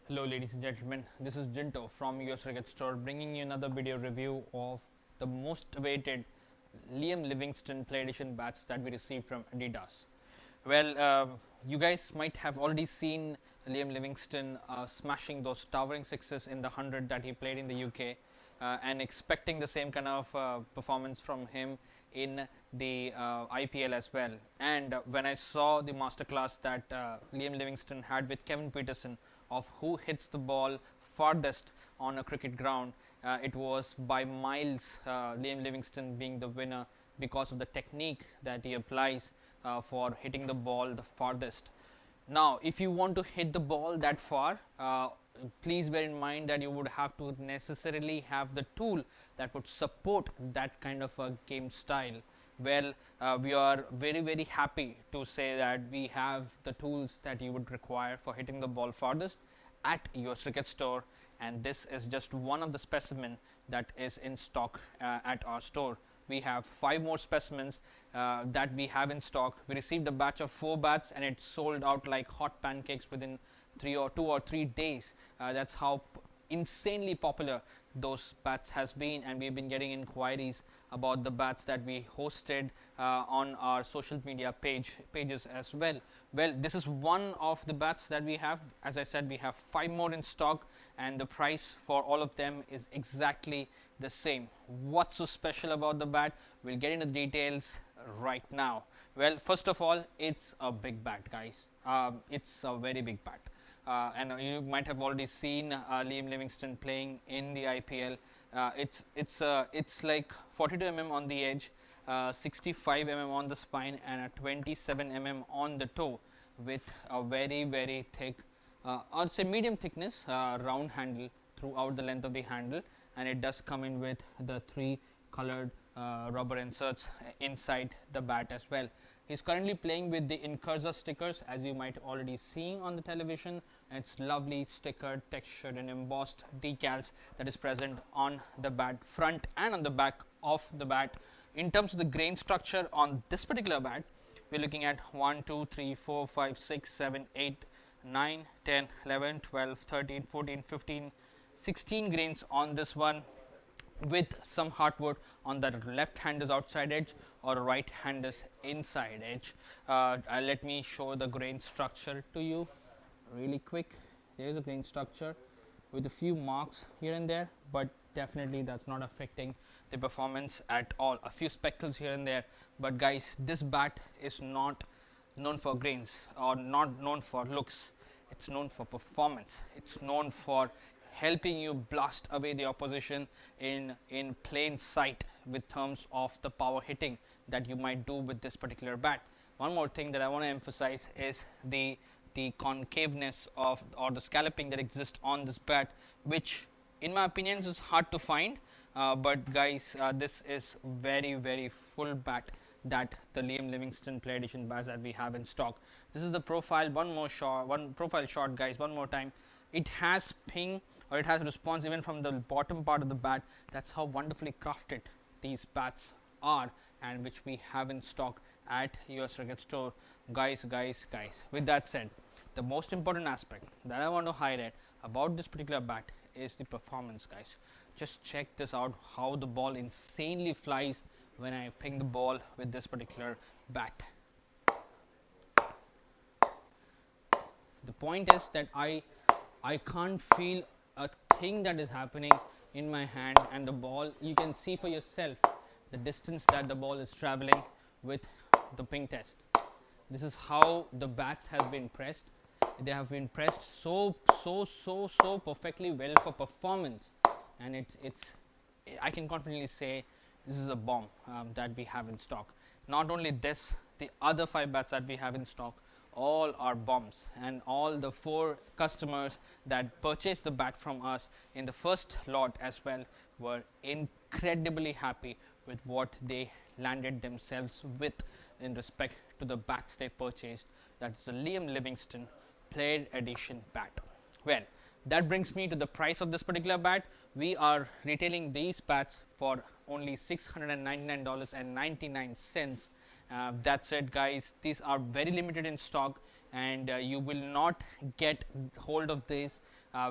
Hello ladies and gentlemen, this is Jinto from US Cricket Store bringing you another video review of the most awaited Liam Livingstone Play Edition bats that we received from Adidas. Well, you guys might have already seen Liam Livingstone smashing those towering sixes in the 100 that he played in the UK, and expecting the same kind of performance from him in the IPL as well. And when I saw the masterclass that Liam Livingstone had with Kevin Peterson of who hits the ball farthest on a cricket ground, it was by miles Liam Livingstone being the winner because of the technique that he applies for hitting the ball the farthest. Now, if you want to hit the ball that far, please bear in mind that you would have to necessarily have the tool that would support that kind of a game style. Well, we are very happy to say that we have the tools that you would require for hitting the ball farthest at your cricket store, and this is just one of the specimen that is in stock at our store. We have 5 more specimens that we have in stock. We received a batch of 4 bats and it sold out like hot pancakes within 2 or 3 days. That's how insanely popular those bats has been, and we've been getting inquiries about the bats that we hosted on our social media pages as well. Well, this is one of the bats that we have. As I said, we have 5 more in stock, and the price for all of them is exactly the same. What's so special about the bat? We'll get into the details right now. Well, first of all, it's a big bat, guys. It's a very big bat. And you might have already seen Liam Livingstone playing in the IPL. It's like 42 on the edge, 65 on the spine, and a 27 on the toe, with a very thick, I'd say medium thickness round handle throughout the length of the handle, and it does come in with the 3 colored rubber inserts inside the bat as well. He's currently playing with the Incursa stickers, as you might already seeing on the television. It's lovely stickered, textured and embossed decals that is present on the bat front and on the back of the bat. In terms of the grain structure on this particular bat, we're looking at 1, 2, 3, 4, 5, 6, 7, 8, 9, 10, 11, 12, 13, 14, 15, 16 grains on this one, with some hardwood on the left hand is outside edge or right hand is inside edge. Let me show the grain structure to you really quick. There is a grain structure with a few marks here and there, but definitely that's not affecting the performance at all. A few speckles here and there, but guys, this bat is not known for grains or not known for looks. It's known for performance. It's known for helping you blast away the opposition in plain sight with terms of the power hitting that you might do with this particular bat. One more thing that I want to emphasize is the concaveness of or the scalloping that exists on this bat, which in my opinion is hard to find, but guys, this is very full bat that the Liam Livingstone Play Edition bats that we have in stock. This is the profile. One profile shot, guys, one more time. It has ping, or it has response even from the bottom part of the bat. That's how wonderfully crafted these bats are, and which we have in stock at US Cricket Store. Guys, with that said, the most important aspect that I want to highlight about this particular bat is the performance, guys. Just check this out, how the ball insanely flies when I ping the ball with this particular bat. The point is that I can't feel a thing that is happening in my hand, and the ball, you can see for yourself the distance that the ball is traveling with the ping test. This is how the bats have been pressed. They have been pressed so perfectly well for performance, and it's I can confidently say this is a bomb that we have in stock. Not only this, the other 5 bats that we have in stock all are bombs, and all the 4 customers that purchased the bat from us in the first lot as well were incredibly happy with what they landed themselves with in respect to the bats they purchased. That's the Liam Livingstone Play Edition bat. Well, that brings me to the price of this particular bat. We are retailing these bats for only $699.99. That's it, guys. These are very limited in stock, and you will not get hold of this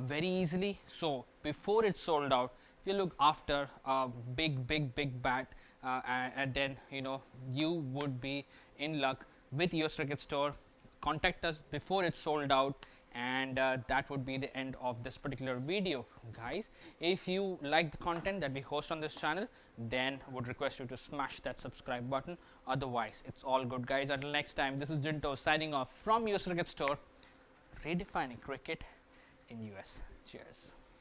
very easily. So before it's sold out, if you look after a big bat, and then you would be in luck with US Cricket Store. Contact us before it's sold out, and that would be the end of this particular video, guys. If you like the content that we host on this channel, then would request you to smash that subscribe button. Otherwise, it's all good, guys. Until next time, this is Jinto signing off from US Cricket Store, redefining cricket in US. Cheers.